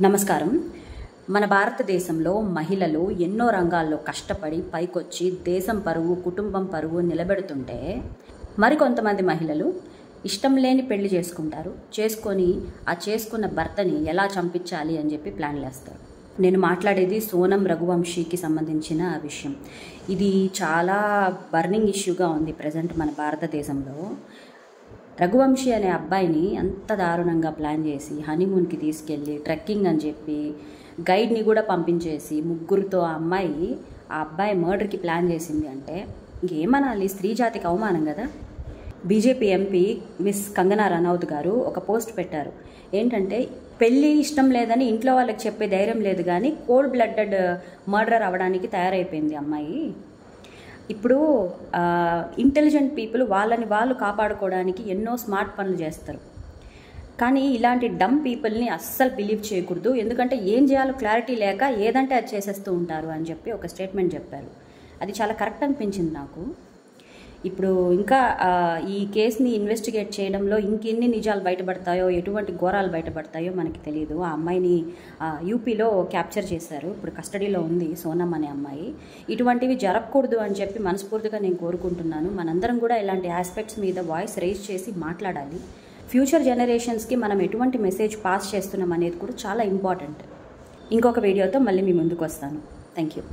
నమస్కారం. మన భారతదేశంలో మహిళలు ఎన్నో రంగాల్లో కష్టపడి పైకొచ్చి దేశం పరువు, కుటుంబం పరువు నిలబెడుతుంటే మరికొంతమంది మహిళలు ఇష్టం లేని పెళ్లి చేసుకుంటారు. చేసుకొని ఆ చేసుకున్న భర్తని ఎలా చంపించాలి అని చెప్పి ప్లాన్లు వేస్తారు. నేను మాట్లాడేది సోనం రఘువంశీకి సంబంధించిన విషయం. ఇది చాలా బర్నింగ్ ఇష్యూగా ఉంది ప్రజెంట్ మన భారతదేశంలో. రఘువంశీ అనే అబ్బాయిని అంత దారుణంగా ప్లాన్ చేసి హనీమూన్కి తీసుకెళ్ళి ట్రెక్కింగ్ అని చెప్పి గైడ్ని కూడా పంపించేసి ముగ్గురితో ఆ అబ్బాయి మర్డర్కి ప్లాన్ చేసింది అంటే ఇంకేమనాలి? స్త్రీ జాతికి అవమానం కదా. BJP MP miss Kangana Ranaut గారు ఒక పోస్ట్ పెట్టారు. ఏంటంటే పెళ్ళి ఇష్టం లేదని ఇంట్లో వాళ్ళకి చెప్పే ధైర్యం లేదు, కానీ కోల్డ్ బ్లడెడ్ మర్డర్ అవ్వడానికి తయారైపోయింది అమ్మాయి. ఇప్పుడు ఇంటెలిజెంట్ పీపుల్ వాళ్ళని వాళ్ళు కాపాడుకోవడానికి ఎన్నో స్మార్ట్ పనులు చేస్తారు, కానీ ఇలాంటి డమ్ పీపుల్ని అస్సలు బిలీవ్ చేయకూడదు. ఎందుకంటే ఏం చేయాలో క్లారిటీ లేక ఏదంటే అది చేసేస్తూ ఉంటారు అని చెప్పి ఒక స్టేట్మెంట్ చెప్పారు. అది చాలా కరెక్ట్ అనిపించింది నాకు. ఇప్పుడు ఇంకా ఈ కేసుని ఇన్వెస్టిగేట్ చేయడంలో ఇంకెన్ని నిజాలు బయటపడతాయో, ఎటువంటి ఘోరాలు బయటపడతాయో మనకి తెలియదు. ఆ అమ్మాయిని యూపీలో క్యాప్చర్ చేశారు. ఇప్పుడు కస్టడీలో ఉంది సోనం అనే అమ్మాయి. ఇటువంటివి జరగకూడదు అని చెప్పి మనస్ఫూర్తిగా నేను కోరుకుంటున్నాను. మనందరం కూడా ఇలాంటి ఆస్పెక్ట్స్ మీద వాయిస్ రైజ్ చేసి మాట్లాడాలి. ఫ్యూచర్ జనరేషన్స్కి మనం ఎటువంటి మెసేజ్ పాస్ చేస్తున్నాం అనేది కూడా చాలా ఇంపార్టెంట్. ఇంకొక వీడియోతో మళ్ళీ మీ ముందుకు వస్తాను. Thank you.